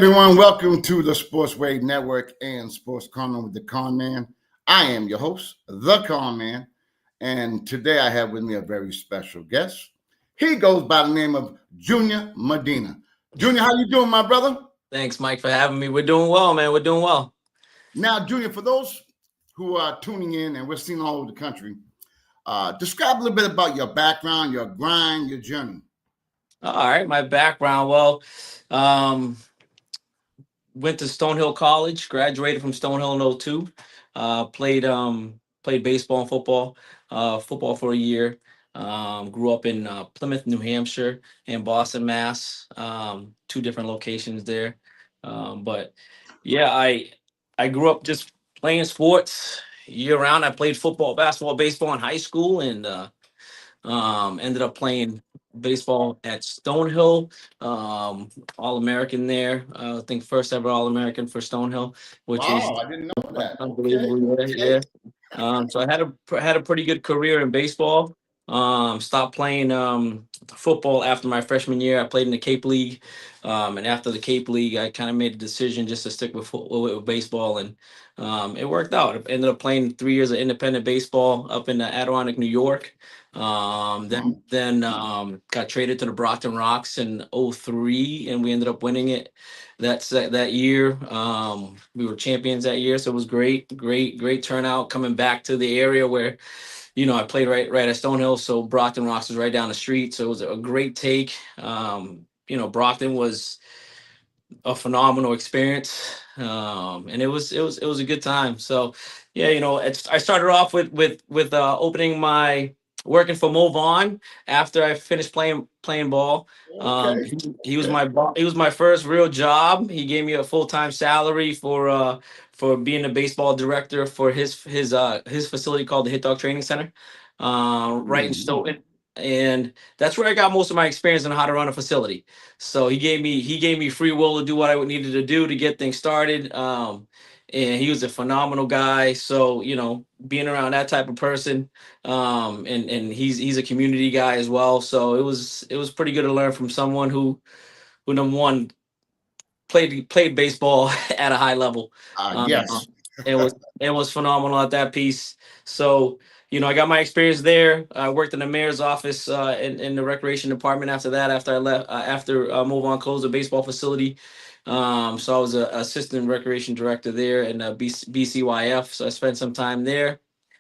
everyone. Welcome to the Sports Wave Network and Sports Conn with the Conn Man. I am your host, the Conn Man, and today I have with me a very special guest. He goes by the name of Junior Medina. Junior, how you doing, my brother? Thanks, Mike, for having me. We're doing well, man. We're doing well. Now, Junior, for those who are tuning in and we're seeing all over the country, describe a little bit about your background, your grind, your journey. All right, my background. Well, um, went to Stonehill College, graduated from Stonehill in '02. Played baseball and football. Football for a year. Grew up in Plymouth, New Hampshire, and Boston, Mass. Two different locations there. But yeah, I grew up just playing sports year round. I played football, basketball, baseball in high school, and ended up playing baseball at Stonehill, All American there. I think first ever All American for Stonehill, which is Wow, I didn't know that. Okay, unbelievable. okay. Yeah. So I had a pretty good career in baseball. Stopped playing football after my freshman year. I played in the Cape League, and after the Cape League, I kind of made a decision just to stick with baseball, and it worked out. I ended up playing 3 years of independent baseball up in Adirondack, New York. Then got traded to the Brockton Rocks in '03, and we ended up winning it that year. We were champions that year, so it was great turnout coming back to the area where I played right at Stonehill, so Brockton Rocks was right down the street, so it was a great take. Brockton was a phenomenal experience, and it was a good time. So yeah, I started off with opening my working for Mo Vaughn after I finished playing ball. Okay. He was he was my first real job. He gave me a full-time salary for being a baseball director for his facility called the Hit Dog Training Center, right in Stoughton. And that's where I got most of my experience on how to run a facility. So he gave me free will to do what I needed to do to get things started. And he was a phenomenal guy. So being around that type of person, and he's a community guy as well. So it was pretty good to learn from someone who number one played baseball at a high level. Yes. It was phenomenal at that piece. So I got my experience there. I worked in the mayor's office in the recreation department after that. After I left, after Move On closed the baseball facility. So I was an assistant recreation director there in BCYF. So I spent some time there.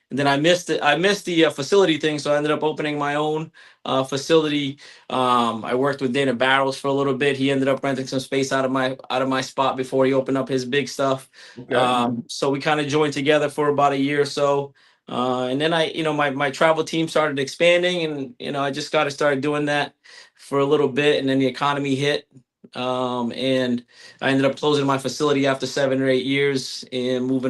And then I missed the facility thing, so I ended up opening my own facility. I worked with Dana Barrows for a little bit. He ended up renting some space out of my spot before he opened up his big stuff. Okay. So we kind of joined together for about a year or so. And then my travel team started expanding, and I just got to start doing that for a little bit, and then the economy hit. And I ended up closing my facility after 7 or 8 years and moved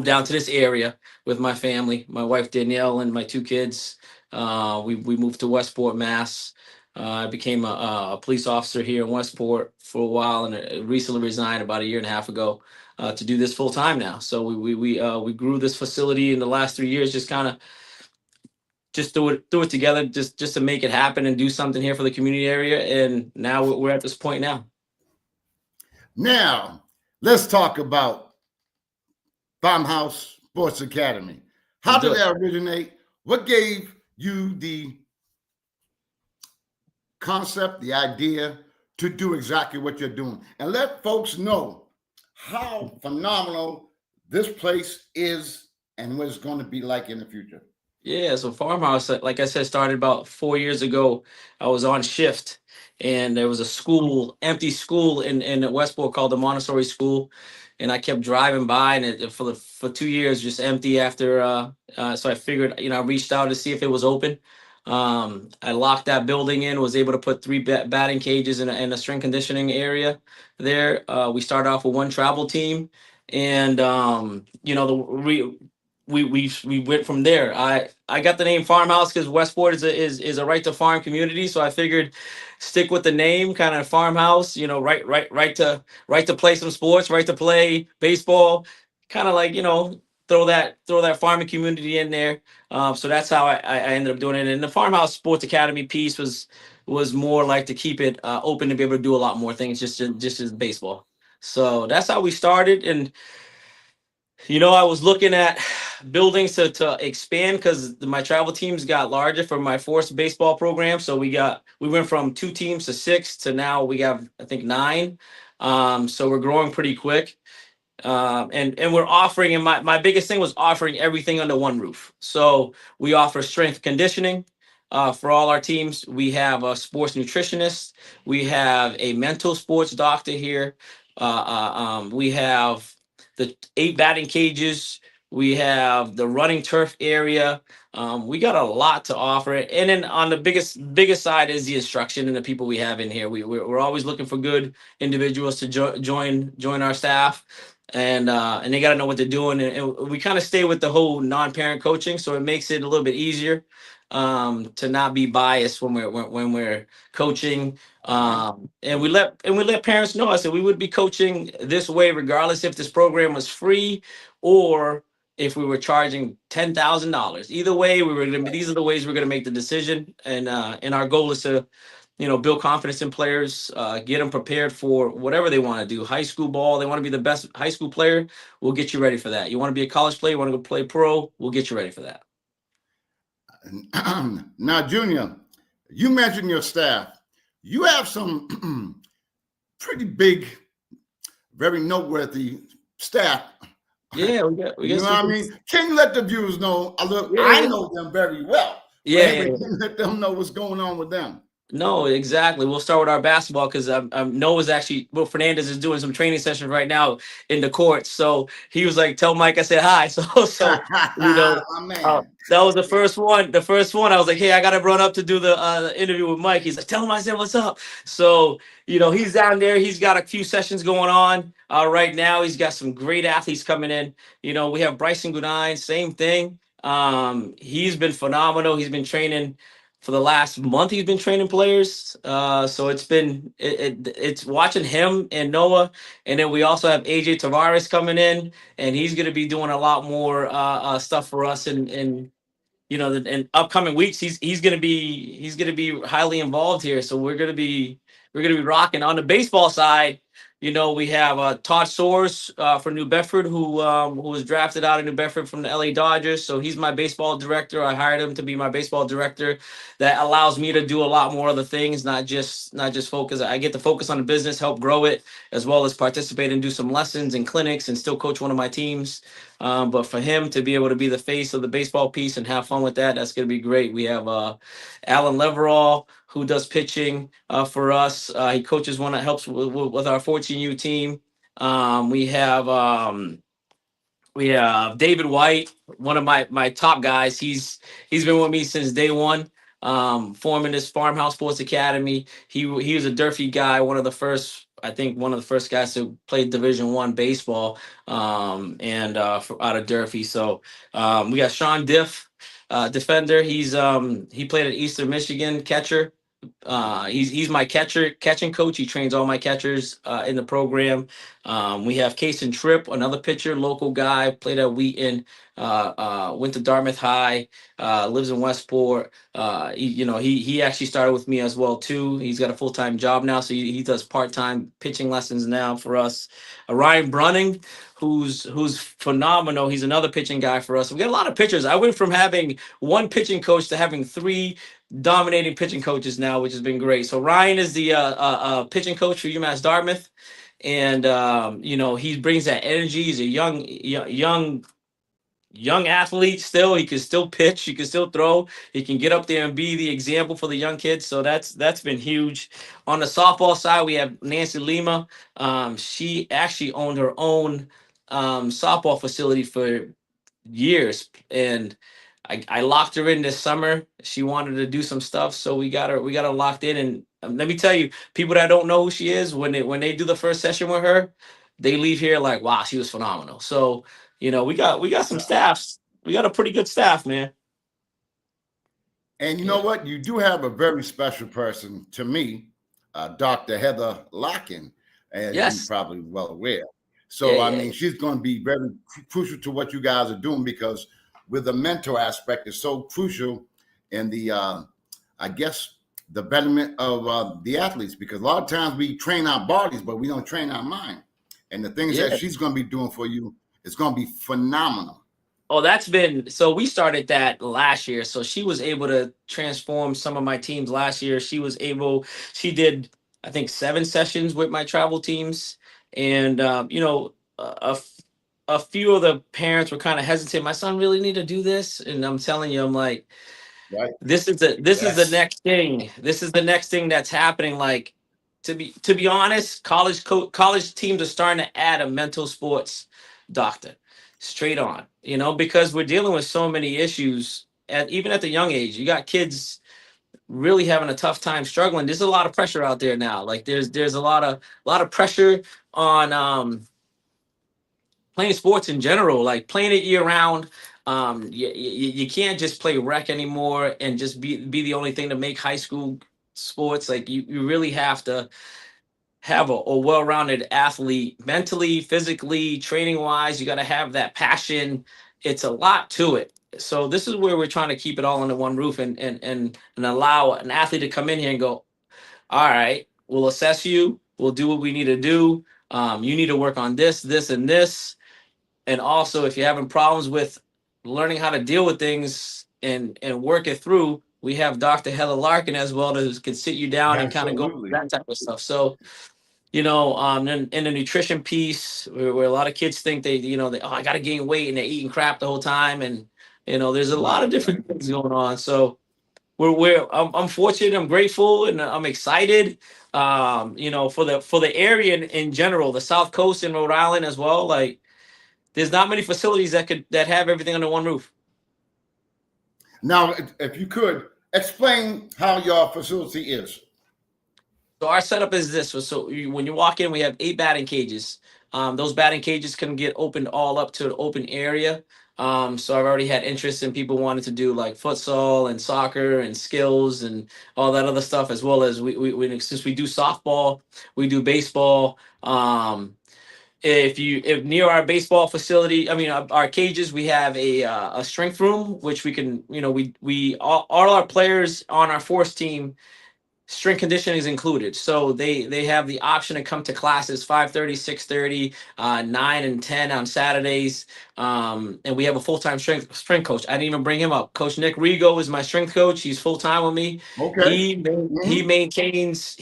down to this area with my family, my wife Danielle and my two kids. We moved to Westport, Mass. I became a police officer here in Westport for a while, and I recently resigned about a year and a half ago to do this full time now. So we grew this facility in the last 3 years, just kind of just do it together, just to make it happen and do something here for the community area. And now we're at this point now. Now, let's talk about Farmhouse Sports Academy. How did that originate? What gave you the concept, the idea to do exactly what you're doing? And let folks know how phenomenal this place is and what it's going to be like in the future. Yeah, so Farmhouse, like I said, started about 4 years ago. I was on shift, and there was a empty school in Westport called the Montessori School, and I kept driving by, and for 2 years just empty. So I figured, I reached out to see if it was open. I locked that building in, was able to put three batting cages in a strength conditioning area there. We started off with one travel team, and we went from there. I got the name Farmhouse because Westport is a right to farm community, so I figured stick with the name, kind of farmhouse. Right to play some sports, right to play baseball, kind of like throw that farming community in there. So that's how I ended up doing it. And the Farmhouse Sports Academy piece was more like to keep it open to be able to do a lot more things, just as baseball. So that's how we started. And I was looking at buildings to expand because my travel teams got larger for my forced baseball program. So we went from 2 teams to 6 to now we have, I think, 9. So we're growing pretty quick. And we're offering, and my biggest thing was offering everything under one roof. So we offer strength conditioning for all our teams. We have a sports nutritionist. We have a mental sports doctor here. We have the 8 batting cages. We have the running turf area. We got a lot to offer. And then on the biggest side is the instruction and the people we have in here. We're always looking for good individuals to join our staff, and they got to know what they're doing. And we kind of stay with the whole non-parent coaching, so it makes it a little bit easier to not be biased when we're coaching. And we let parents know. I said we would be coaching this way regardless if this program was free or if we were charging $10,000. Either way, we were gonna. These are the ways we're gonna make the decision, and our goal is to build confidence in players, get them prepared for whatever they want to do. High school ball, they want to be the best high school player. We'll get you ready for that. You want to be a college player, you want to go play pro, we'll get you ready for that. Now, Junior, you mentioned your staff. You have some pretty big, very noteworthy staff. Yeah, we got You know what I mean? Can you let the viewers know? I know them very well. Yeah. Let them know what's going on with them. No, exactly. We'll start with our basketball because Noah's actually, Will Fernandez is doing some training sessions right now in the courts. So he was like, "Tell Mike I said hi." So My man. that was the first one. The first one, I was like, "Hey, I got to run up to do the interview with Mike." He's like, "Tell him I said what's up." So he's down there. He's got a few sessions going on right now. He's got some great athletes coming in. We have Bryson Goodine, same thing. He's been phenomenal. He's been training for the last month. He's been training players. So it's watching him and Noah, and then we also have AJ Tavares coming in, and he's going to be doing a lot more stuff for us in upcoming weeks. He's gonna be highly involved here. So we're gonna be rocking. On the baseball side, we have Todd Soares for New Bedford, who was drafted out of New Bedford from the LA Dodgers. So he's my baseball director. I hired him to be my baseball director. That allows me to do a lot more other things, not just focus. I get to focus on the business, help grow it, as well as participate and do some lessons and clinics and still coach one of my teams. But for him to be able to be the face of the baseball piece and have fun with that, that's going to be great. We have Alan Leverall, who does pitching for us. He coaches one that helps with our 14U team. We have David White, one of my top guys. He's been with me since day one, forming this Farmhouse Sports Academy. He was a Durfee guy, I think one of the first guys to play Division I baseball, and out of Durfee. So we got Sean Diff, defender. He played at Eastern Michigan, catcher. He's my catching coach. He trains all my catchers in the program. We have Kason Tripp, another pitcher, local guy, played at Wheaton, went to Dartmouth High, lives in Westport. He actually started with me as well too. He's got a full-time job now, so he does part-time pitching lessons now for us. Ryan Brunning, who's phenomenal. He's another pitching guy for us. We got a lot of pitchers. I went from having one pitching coach to having 3 dominating pitching coaches now, which has been great. So Ryan is the pitching coach for UMass Dartmouth, and he brings that energy. He's a young athlete still. He can still pitch, he can still throw, he can get up there and be the example for the young kids. So that's been huge. On the softball side, we have Nancy Lima. She actually owned her own softball facility for years, and I locked her in this summer. She wanted to do some stuff, so we got her locked in. And let me tell you, people that don't know who she is, when they do the first session with her, they leave here like, wow, she was phenomenal. So we got some staffs. We got a pretty good staff, man. And you know what? You do have a very special person to me, Dr. Heather Locken, as you're Yes. probably well aware. So, Yeah, I yeah, mean, she's going to be very crucial to what you guys are doing because with the mental aspect is so crucial in the, I guess, the betterment of the athletes. Because a lot of times we train our bodies, but we don't train our mind. And the things that yeah. she's going to be doing for you is going to be phenomenal. Oh, that's been so we started that last year. So she was able to transform some of my teams last year. She did, I think, 7 sessions with my travel teams. And, a few of the parents were kind of hesitant. My son really need to do this. And I'm telling you, I'm like, Right. this is the Yes. next thing. This is the next thing that's happening. Like to be honest, college teams are starting to add a mental sports doctor straight on. Because we're dealing with so many issues even at the young age. You got kids really having a tough time struggling. There's a lot of pressure out there now. Like there's a lot of pressure on playing sports in general, like playing it year round. You can't just play rec anymore and just be the only thing to make high school sports. Like you really have to have a well-rounded athlete mentally, physically, training wise. You got to have that passion. It's a lot to it. So this is where we're trying to keep it all under one roof and allow an athlete to come in here and go, all right, we'll assess you. We'll do what we need to do. You need to work on this, and this. And also, if you're having problems with learning how to deal with things and work it through, we have Dr. Heather Larkin as well who can sit you down and kind of go through Absolutely. that type of stuff. So, in the nutrition piece, where a lot of kids think oh, I got to gain weight, and they're eating crap the whole time, and there's a lot Right. of Right. different things going on. So I'm fortunate, I'm grateful, and I'm excited. For the area in general, the South Coast in Rhode Island as well. Like there's not many facilities that have everything under one roof. Now, if you could explain how your facility is. So our setup is this. When you walk in, we have 8 batting cages. Those batting cages can get opened all up to an open area. So I've already had interest in people wanting to do like futsal and soccer and skills and all that other stuff, as well as since we do softball, we do baseball. If near our baseball facility, I mean our cages, we have a strength room, which we can, we all our players on our force team, strength conditioning is included, so they have the option to come to classes 5:30, 6:30, 9 and 10 on Saturdays. And we have a full-time strength coach. I didn't even bring him up. Coach Nick Rigo is my strength coach. He's full-time with me. Okay. He maintains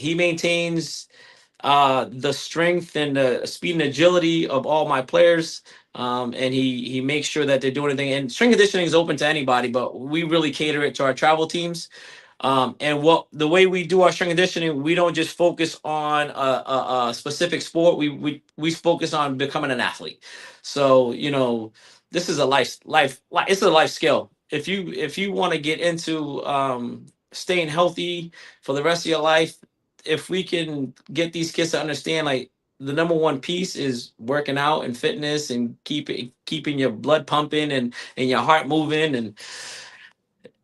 the strength and the speed and agility of all my players. And he makes sure that they're doing anything. And strength conditioning is open to anybody, but we really cater it to our travel teams. And the way we do our strength conditioning, we don't just focus on a specific sport. We focus on becoming an athlete. So this is a it's a life skill. If you want to get into staying healthy for the rest of your life, if we can get these kids to understand, like, the number one piece is working out and fitness and keeping your blood pumping and your heart moving. And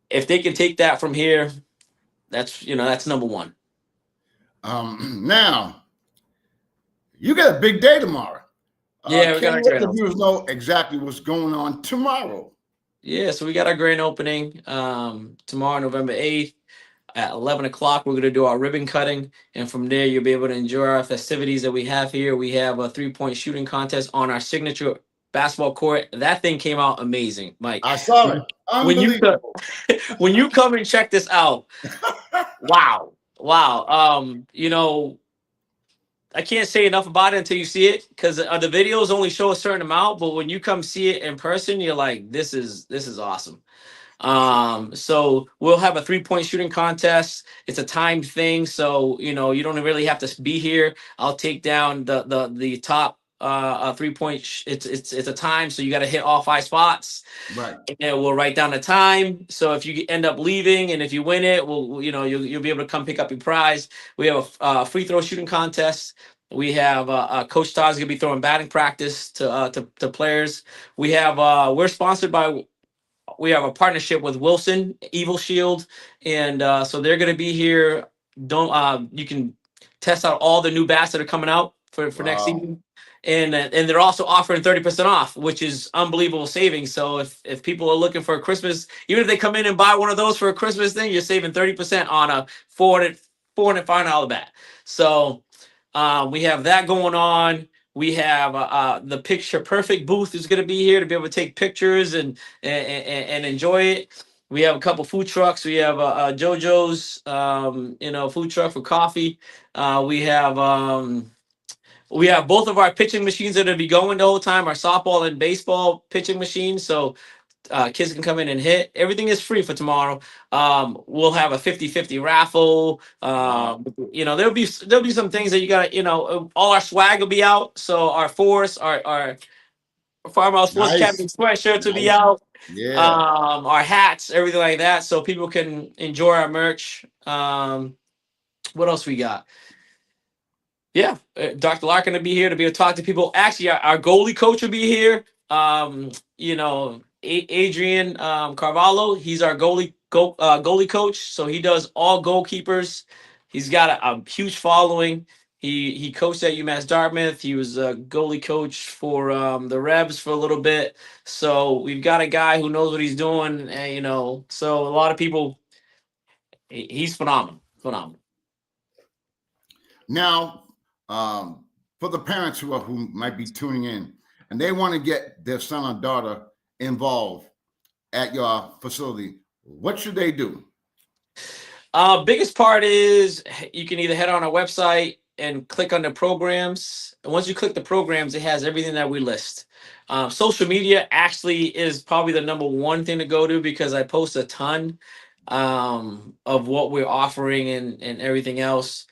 if they can take that from here, that's number one. Now, you got a big day tomorrow. Yeah, we Can got you our let grand the opening. viewers know exactly what's going on tomorrow? Yeah, so we got our grand opening tomorrow, November 8th at 11 o'clock. We're going to do our ribbon cutting. And from there, you'll be able to enjoy our festivities that we have here. We have a 3-point shooting contest on our signature basketball court. That thing came out amazing, Mike. I saw it. When you co- Unbelievable. when you come and check this out, wow. Wow. I can't say enough about it until you see it, because the videos only show a certain amount, but when you come see it in person, you're like, this is awesome. So we'll have a 3-point shooting contest. It's a timed thing, so you don't really have to be here. I'll take down the top 3-point. It's a time, so you got to hit all 5 spots, Right. and we'll write down the time. So if you end up leaving and if you win it, you'll be able to come pick up your prize. We have a free throw shooting contest. We have Coach Todd's gonna be throwing batting practice to players. We're sponsored by. We have a partnership with Wilson Evil Shield, and so they're gonna be here. Don't You can test out all the new bats that are coming out for next Wow. season. and they're also offering 30% off, which is unbelievable savings. So if people are looking for a Christmas, even if they come in and buy one of those for a Christmas thing, you're saving 30% on a 405 bat. So we have that going on. We have the picture perfect booth is going to be here to be able to take pictures and enjoy it. We have a couple food trucks. We have JoJo's, food truck for coffee. We have both of our pitching machines that will be going the whole time. Our softball and baseball pitching machines. So kids can come in and hit. Everything is free for tomorrow. We'll have a 50-50 raffle. Wow. There'll be some things that you got. All our swag will be out. So our force, our farmhouse force Nice. captain sweatshirts will be Nice. out. Yeah. Our hats, everything like that, so people can enjoy our merch. What else we got? Yeah, Dr. Larkin will be here to be able to talk to people. Actually, our goalie coach will be here. Adrian Carvalho, he's our goalie coach. So he does all goalkeepers. He's got a huge following. He coached at UMass Dartmouth. He was a goalie coach for the Rebs for a little bit. So we've got a guy who knows what he's doing. And, so a lot of people. He's phenomenal. Phenomenal. Now, for the parents who might be tuning in and they want to get their son or daughter involved at your facility, what should they do? Biggest part is you can either head on our website and click on the programs. And once you click the programs, it has everything that we list. Social media actually is probably the number one thing to go to because I post a ton of what we're offering and everything else.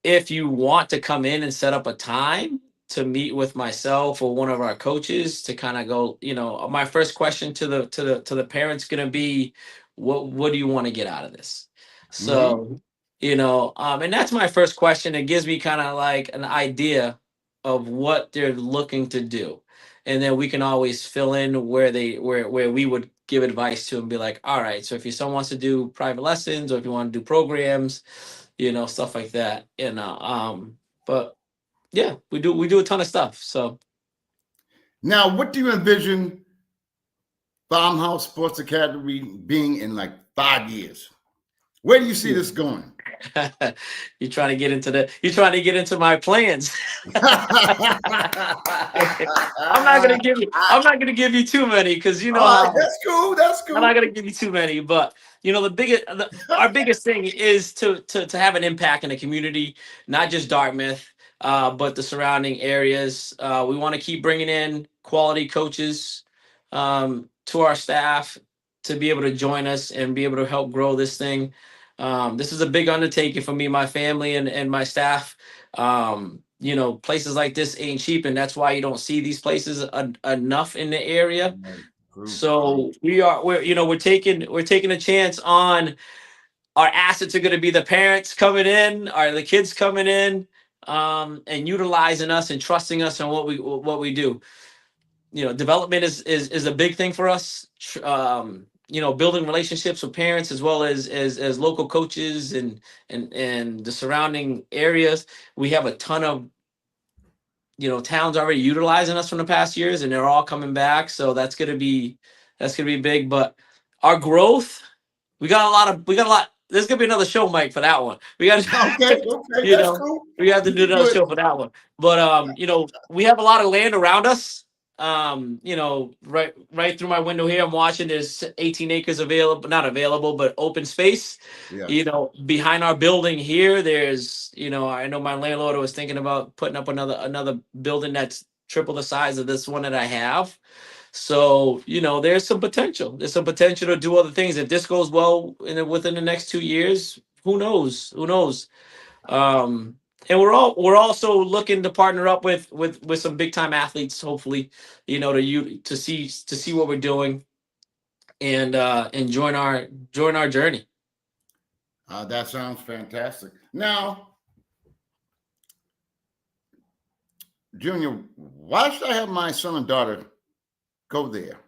If you want to come in and set up a time to meet with myself or one of our coaches to kind of go, my first question to the parents going to be, what do you want to get out of this? Mm-hmm. So, and that's my first question. It gives me kind of like an idea of what they're looking to do. And then we can always fill in where we would give advice to and be like, all right, so if your son wants to do private lessons or if you want to do programs, stuff like that. But yeah, we do a ton of stuff. So Now, what do you envision Farmhouse Sports Academy being in like 5 years? Where do you see this going? you're trying to get into my plans. I'm not gonna give you too many because you know All right, how that's cool. That's I'm not cool. gonna give you too many, but our biggest thing is to have an impact in the community, not just Dartmouth, but the surrounding areas. We want to keep bringing in quality coaches to our staff to be able to join us and be able to help grow this thing. This is a big undertaking for me, my family, and my staff. Places like this ain't cheap, and that's why you don't see these places enough in the area. Right. True. True. So we're taking a chance on our assets are going to be the parents coming in, or the kids coming in, and utilizing us and trusting us on what we do. Development is a big thing for us. Building relationships with parents as well as local coaches and the surrounding areas. We have a ton of towns already utilizing us from the past years, and they're all coming back. So that's gonna be big. But our growth, we got a lot. There's gonna be another show, Mike, for that one. We got Okay. Okay. you That's know cool. we have to You do can another do it. show for that one. But we have a lot of land around us. Right through my window here, I'm watching. There's 18 acres available, not available, but open space. Yes. Behind our building here, there's, I know my landlord was thinking about putting up another building that's triple the size of this one that I have. So, there's some potential. There's some potential to do other things. If this goes well within the next 2 years, who knows? Who knows? And we're also looking to partner up with some big time athletes, hopefully, to see what we're doing and join our journey. That sounds fantastic. Now, Junior, why should I have my son and daughter go there?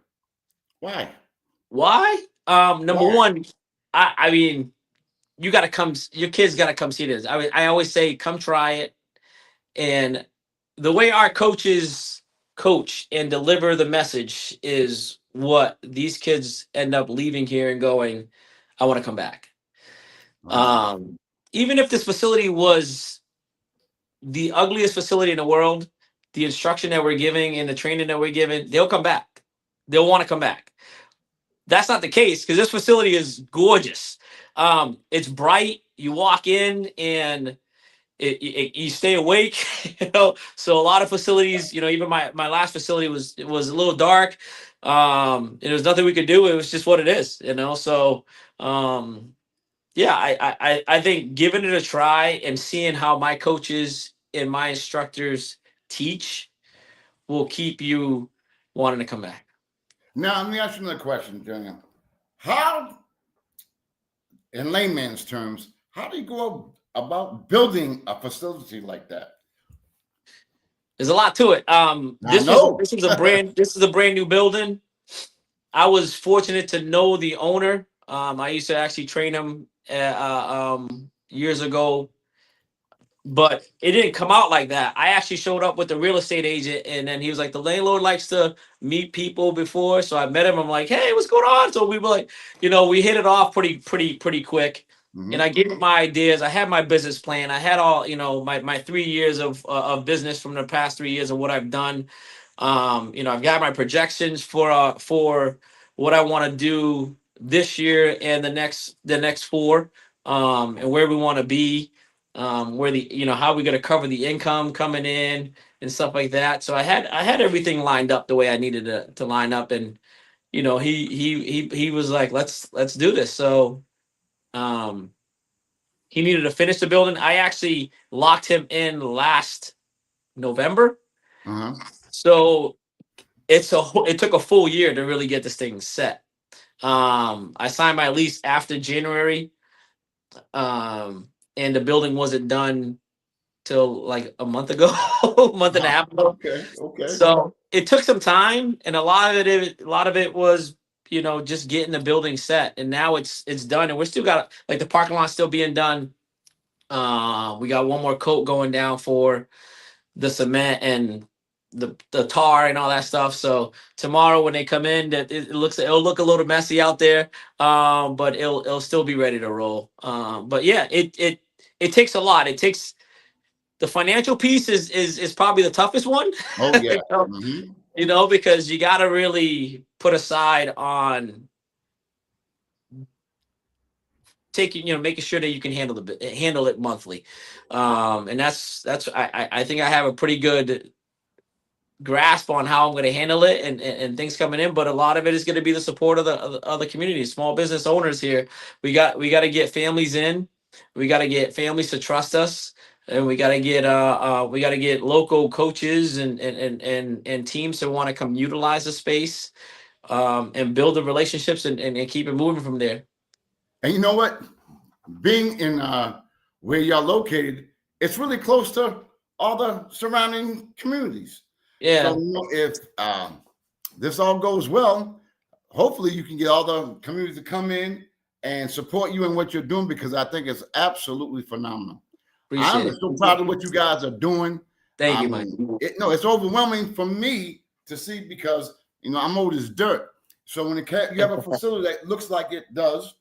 Why? Why? Number Why? one, I mean, you got to come. Your kids got to come see this. I always say, come try it, and the way our coaches coach and deliver the message is what these kids end up leaving here and going, I want to come back. Wow. Um, Even if this facility was the ugliest facility in the world, the instruction that we're giving and the training that we're giving, they'll come back. They'll want to come back. That's not the case because this facility is gorgeous. It's bright. You walk in and you stay awake. So a lot of facilities, even my last facility was a little dark. And there was nothing we could do. It was just what it is. So um, yeah, I think giving it a try and seeing how my coaches and my instructors teach will keep you wanting to come back. Now, let me ask you another question, Junior. How, in layman's terms, how do you go about building a facility like that? There's a lot to it. I know. This is a brand new building. I was fortunate to know the owner. I used to actually train him years ago, but it didn't come out like that. I actually showed up with the real estate agent, and then he was like, "The landlord likes to meet people before," so I met him. I'm like, "Hey, what's going on?" So we were like, we hit it off pretty quick. And I Hmm. gave him my ideas. I had my business plan. I had all, my 3 years of business from the past 3 years of what I've done. I've got my projections for what I want to do this year and the next four, and where we want to be, where how we going to cover the income coming in and stuff like that. So I had everything lined up the way I needed to line up, and he was like, let's do this. So um, he needed to finish the building. I actually locked him in last November, Uh-huh. so it took a full year to really get this thing set. I signed my lease after January, and the building wasn't done till like a month ago, a month and a half ago. Okay. Okay. So it took some time, and a lot of it was just getting the building set, and now it's done, and we're still got like the parking lot still being done. We got one more coat going down for the cement and the tar and all that stuff. So tomorrow when they come in, that it'll look a little messy out there, but it'll still be ready to roll. But yeah, it takes a lot. It takes the financial piece is probably the toughest one. Oh you yeah. know, Hmm. because you got to really put aside on taking making sure that you can handle it monthly, and that's I think I have a pretty good grasp on how I'm going to handle it, and things coming in. But a lot of it is going to be the support of the community, small business owners here. We got to get families in. We got to get families to trust us, and we got to get local coaches and teams that want to come utilize the space, and build the relationships, and keep it moving from there. And you know what? Being in where y'all located, it's really close to all the surrounding communities. So Yeah, if this all goes well, hopefully you can get all the communities to come in and support you in what you're doing because I think it's absolutely phenomenal. appreciate I'm so it. proud of what you guys are doing. Thank I you, Mike. mean, no, it's overwhelming for me to see because I'm old as dirt. So when you have a facility that looks like it does,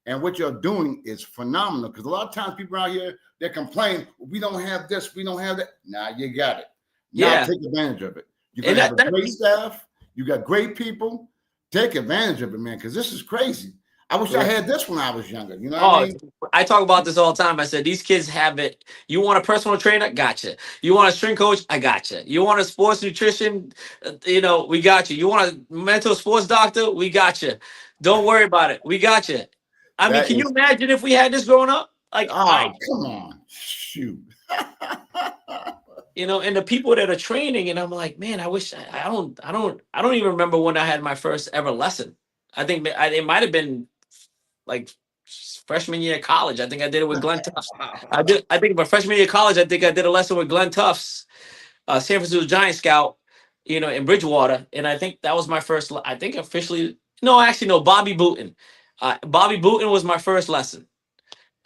and what you're doing is phenomenal. Because a lot of times people out here they complain, we don't have this, we don't have that. Now you got it. Now Yeah, take advantage of it. You're and gonna have that a that great staff. You got great people. Take advantage of it, man. Because this is crazy. I wish I had this when I was younger. You know what I Oh, mean? I talk about this all the time. I said these kids have it. You want a personal trainer? Gotcha. You want a string coach? I gotcha. You want a sports nutrition? We got you. You want a mental sports doctor? We got you. Don't worry about it. We got you. I mean, That can you is. imagine if we had this growing up? Like Oh, come on, shoot. and the people that are training, and I'm like, man, I wish I don't even remember when I had my first ever lesson. I think it might have been like freshman year of college. I think I did it with Glenn Tufts. I think my freshman year of college, I think I did a lesson with Glenn Tufts, San Francisco Giant scout, in Bridgewater, and I think that was my first. I think officially, no, actually, no, Bobby Booton. Bobby Booton was my first lesson.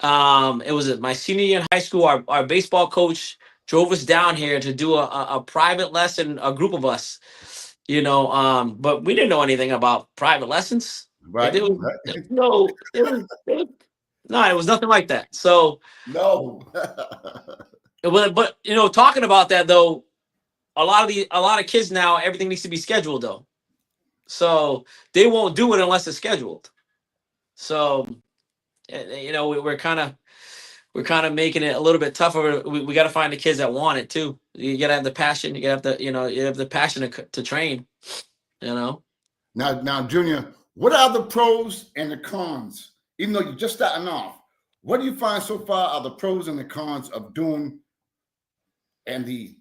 It was my senior year in high school. Our baseball coach drove us down here to do a private lesson, a group of us, but we didn't know anything about private lessons. Right. There Right. was no, no, it was nothing like that. So, No. but talking about that though, a lot of kids now, everything needs to be scheduled though. So they won't do it unless it's scheduled. So, we're kind of making it a little bit tougher. We got to find the kids that want it too. You got to have the passion. You got to have the, you have the passion to train. You know. Now, Junior, what are the pros and the cons? Even though you're just starting off, what do you find so far are the pros and the cons of doing and the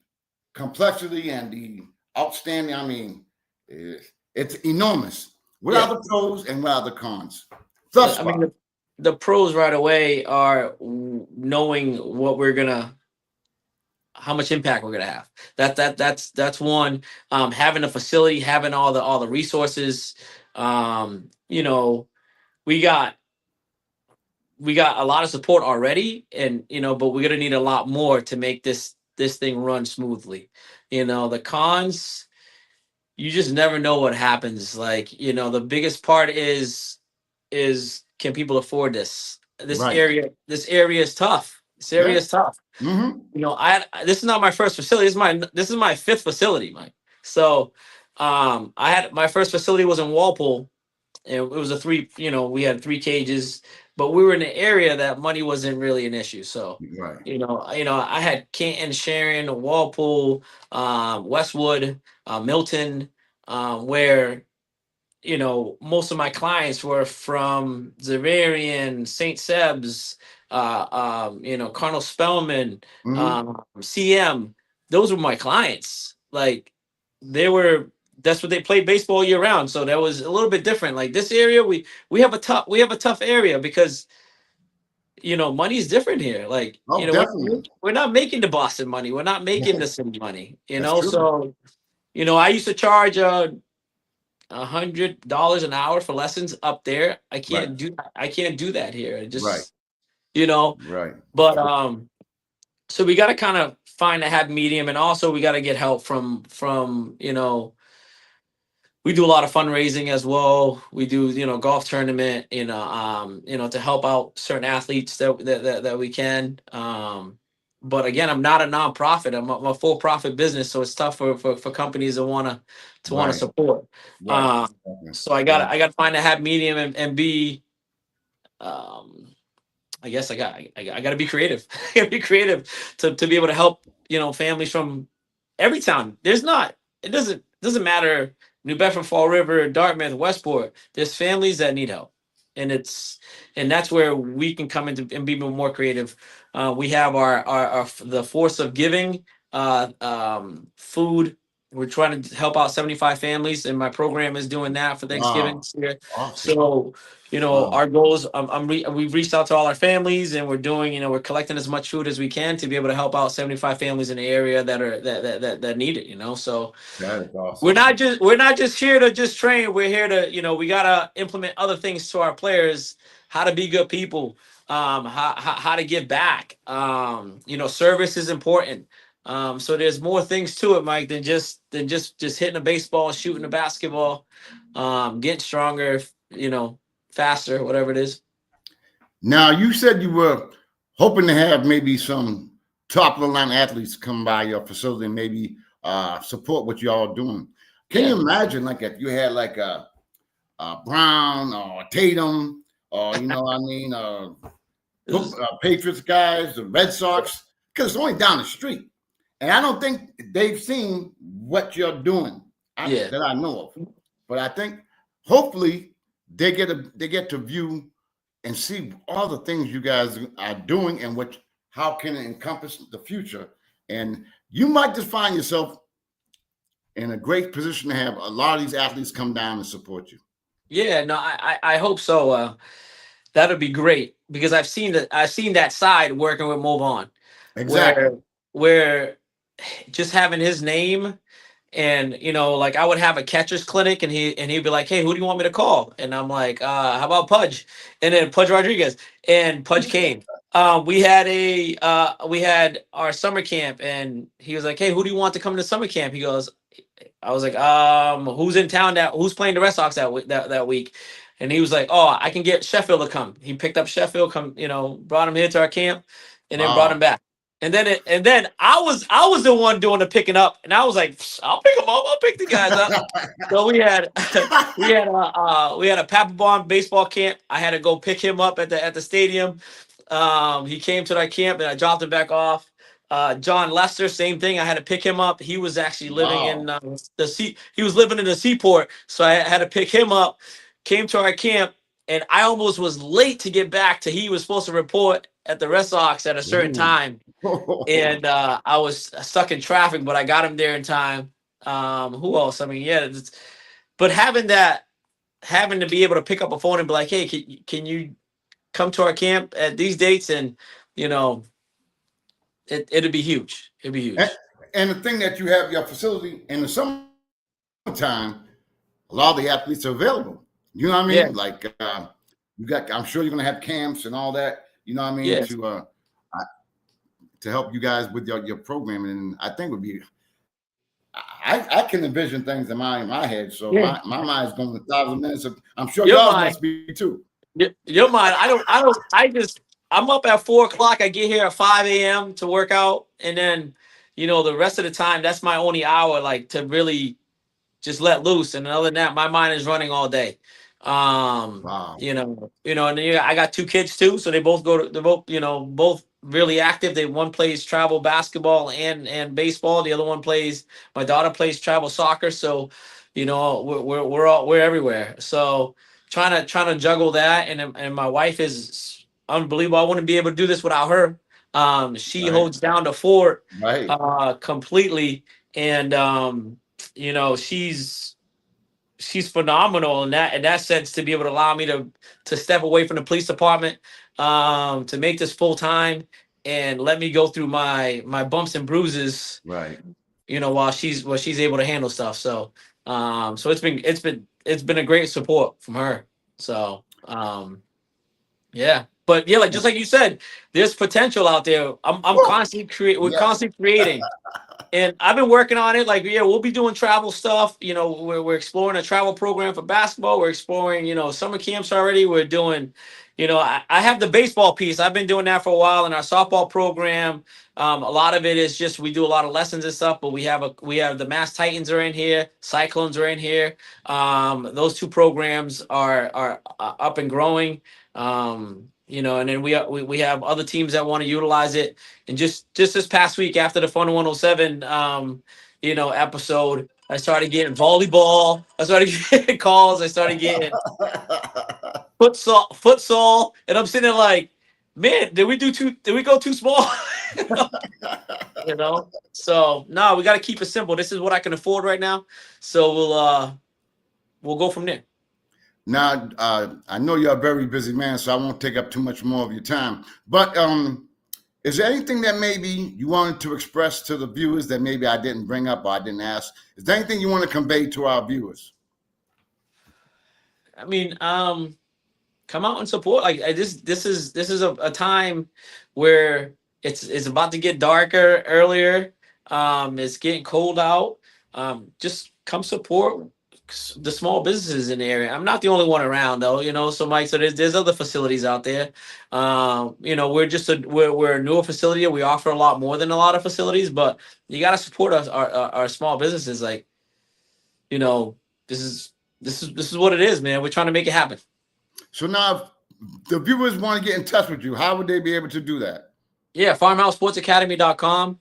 complexity and the outstanding? I mean, it's enormous. What are Yeah. the pros and what are the cons? Thus I far, mean, the pros right away are knowing what we're gonna, how much impact we're gonna have. That's one. Having a facility, having all the resources. You know, we got a lot of support already, and but we're gonna need a lot more to make this thing run smoothly. The cons, you just never know what happens. Like, the biggest part is can people afford this? right? This area is tough. This area Yeah. is tough. Mm-hmm. This is not my first facility. This is my fifth facility, Mike. So, I had my first facility was in Walpole, and it was a three. We had three cages, but we were in an area that money wasn't really an issue. So, Right. I had Canton, Sharon, Walpole, Westwood, Milton, where most of my clients were from Zavarian, St. Seb's, Cardinal Spellman, Mm-hmm. CM. Those were my clients. Like, they were. That's what they played baseball year round. So that was a little bit different. Like, this area, we have a tough area because money's different here. Like, Oh, definitely. we're not making the Boston money. We're not making the city money. That's true. So I used to charge $100 an hour for lessons up there. Right. I can't do that here. Right. You know, Right. but so we got to kind of find a happy medium, and also we got to get help from we do a lot of fundraising as well. We do golf tournament, to help out certain athletes that we can. But again, I'm not a nonprofit. I'm a for profit business, so it's tough for companies that want to Right. support. Right. Um, so Yeah. I got to find a happy medium, and be um, I guess I got to be creative. I got to be creative to be able to help families from every town. It doesn't matter New Bedford, Fall River, Dartmouth, Westport. There's families that need help, and that's where we can come into and be more creative. We have our the force of giving, food. We're trying to help out 75 families, and my program is doing that for Thanksgiving Wow. this year. Awesome. So Wow. our goals, we've reached out to all our families, and we're doing, we're collecting as much food as we can to be able to help out 75 families in the area that need it. So That is we're awesome. not just here to just train. We're here to, we gotta implement other things to our players, how to be good people, how to give back. Service is important. So there's more things to it, Mike, than just hitting a baseball, shooting a basketball, getting stronger, faster, whatever it is. Now, you said you were hoping to have maybe some top of the line athletes come by your facility and maybe support what y'all are doing. Can Yeah. you imagine, like, if you had like a Brown or a Tatum or Patriots guys, the Red Sox, because it's only down the street, and I don't think they've seen what you're doing Yeah. that I know of. But I think hopefully they get to view and see all the things you guys are doing and how can it encompass the future. And you might just find yourself in a great position to have a lot of these athletes come down and support you. Yeah, no, I hope so. That'd be great because I've seen that side working with Move On, Exactly. where just having his name, and like, I would have a catcher's clinic, and he'd be like, "Hey, who do you want me to call?" And I'm like, "How about Pudge?" And then Pudge Rodriguez, and Pudge came. We had our summer camp, and he was like, "Hey, who do you want to come to summer camp?" He goes, I was like, who's in town who's playing the Red Sox that week? And he was like, oh, I can get Sheffield to come. He picked up Sheffield, brought him here to our camp, and then brought him Wow. back. And then I was the one doing the picking up, and I was like, I'll pick them up. I'll pick the guys up. So we had we had a Papelbon baseball camp. I had to go pick him up at the stadium. He came to that camp, and I dropped him back off. John Lester, same thing. I had to pick him up. He was actually living in Wow. the sea. He was living in the seaport, so I had to pick him up. Came to our camp, and I almost was late to get back to. He was supposed to report at the Red Sox at a certain Ooh. time, and I was stuck in traffic, but I got him there in time. Who else? I mean, yeah, but having to be able to pick up a phone and be like, hey, can you come to our camp at these dates? And you know, it'd be huge. It'd be and, huge. and the thing that you have your facility in the summertime, a lot of the athletes are available. You know what I Yeah, mean? Like you got, I'm sure you're gonna have camps and all that. You know what I mean yeah, to help you guys with your programming. And I think would be I can envision things in my head. So yeah. my mind's going 1,000 minutes. I'm sure You're y'all mine. must be too. You're mine. I'm up at 4 o'clock. I get here at 5 a.m. to work out, and then the rest of the time that's my only hour, like to really just let loose. And other than that, my mind is running all day. Wow. And then, I got two kids too, so they're both, both really active. One plays travel basketball and baseball. The other one plays. My daughter plays travel soccer. So, we're everywhere. So trying to juggle that, and my wife is unbelievable. I wouldn't be able to do this without her. She Right. holds down the fort Right. completely, and she's phenomenal in that sense, to be able to allow me to step away from the police department, to make this full time, and let me go through my bumps and bruises, Right. while she's able to handle stuff. So it's been a great support from her. So yeah. But yeah, like just like you said, there's potential out there. I'm Woo! constantly we're Yes. constantly creating. And I've been working on it. Like, yeah, we'll be doing travel stuff. We're exploring a travel program for basketball. We're exploring, summer camps already. We're doing, I have the baseball piece. I've been doing that for a while in our softball program. A lot of it is just we do a lot of lessons and stuff. But we have the Mass Titans are in here. Cyclones are in here. Those two programs are up and growing. And then we have other teams that want to utilize it. And just this past week, after the Fun 107 episode, I started getting volleyball. I started getting calls. I started getting futsal, and I'm sitting there like, man, did we go too small? So no, we got to keep it simple. This is what I can afford right now. So we'll go from there. Now, I know you're a very busy man, so I won't take up too much more of your time. But is there anything that maybe you wanted to express to the viewers that maybe I didn't bring up or I didn't ask? Is there anything you want to convey to our viewers? I mean, come out and support. Like this is a time where it's about to get darker earlier. It's getting cold out. Just come support the small businesses in the area. I'm not the only one around though, so Mike, so there's other facilities out there. We're a newer facility. We offer a lot more than a lot of facilities, but you got to support us, our small businesses. Like, you know this is what it is, man. We're trying to make it happen. So now, if the viewers want to get in touch with you, how would they be able to do that? Yeah, farmhousesportsacademy.com.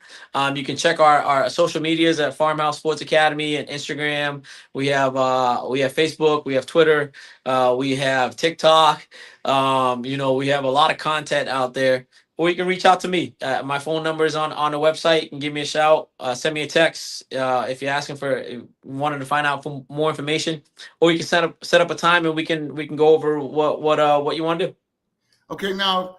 You can check our social medias at Farmhouse Sports Academy and Instagram. We have Facebook, we have Twitter, we have TikTok. We have a lot of content out there. Or you can reach out to me. My phone number is on the website. You can give me a shout, send me a text if you're asking for wanting to find out for more information, or you can set up a time and we can go over what you want to do. Okay, now,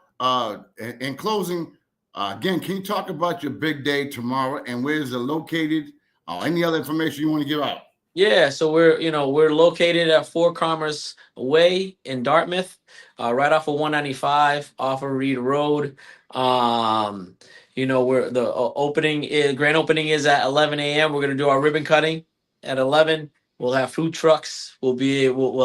in closing, again, can you talk about your big day tomorrow and where is it located? Or any other information you want to give out? Yeah, so we're located at Fort Commerce Way in Dartmouth, right off of 195, off of Reed Road. Um, we're the grand opening is at 11 a.m. We're gonna do our ribbon cutting at 11. We'll have food trucks. We'll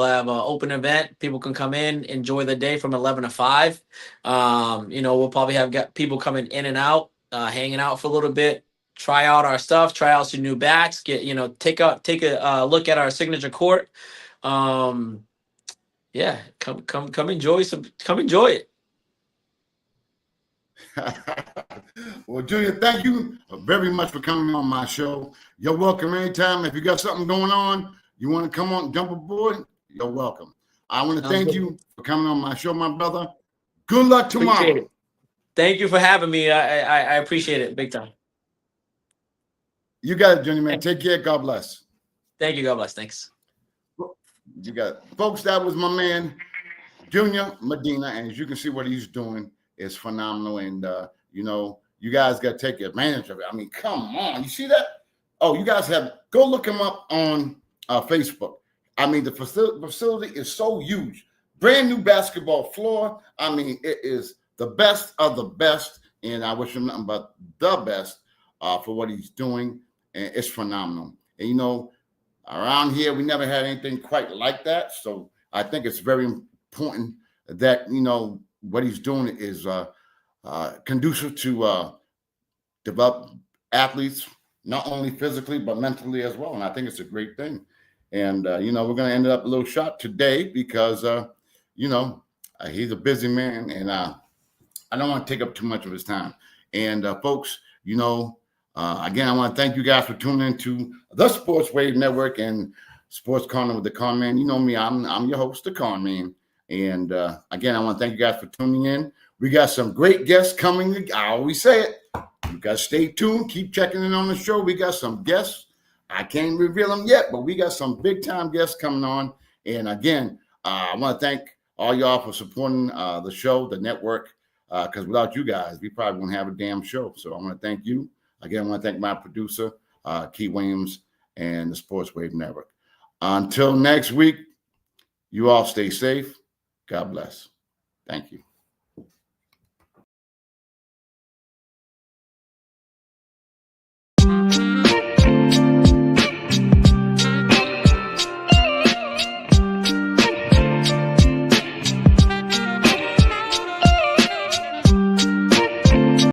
have an open event. People can come in, enjoy the day from 11 to 5. We'll probably have got people coming in and out, hanging out for a little bit, try out our stuff, try out some new bats, take a look at our signature court. Um, yeah, come enjoy it. Well, Junior, thank you very much for coming on my show. You're welcome anytime. If you got something going on, you want to come on, jump aboard, you're welcome. I want to Sounds thank good. you for coming on my show, my brother. Good luck Appreciate tomorrow. it. Thank you for having me. I appreciate it big time. You got it, Junior, man. Take care. God bless. Thank you. God bless. Thanks. You got it. Folks, that was my man, Junior Medina. And as you can see, what he's doing is phenomenal. And, you guys got to take advantage of it. I mean, come on. You see that? Oh, you guys go look him up on Facebook. I mean, the facility is so huge. Brand new basketball floor. I mean, it is the best of the best. And I wish him nothing but the best for what he's doing. And it's phenomenal. And, around here, we never had anything quite like that. So I think it's very important that, what he's doing is conducive to develop athletes, not only physically, but mentally as well. And I think it's a great thing. And, we're going to end up a little short today because, he's a busy man and I don't want to take up too much of his time. And folks, again, I want to thank you guys for tuning into the Sports Wave Network and Sports Corner with the Conn Man. You know me, I'm your host, the Conn Man. And again, I want to thank you guys for tuning in. We got some great guests coming. I always say it. You guys stay tuned. Keep checking in on the show. We got some guests. I can't reveal them yet, but we got some big time guests coming on. And again, I want to thank all y'all for supporting the show, the network, because without you guys, we probably won't have a damn show. So I want to thank you. Again, I want to thank my producer, Keith Williams, and the Sports Wave Network. Until next week, you all stay safe. God bless. Thank you.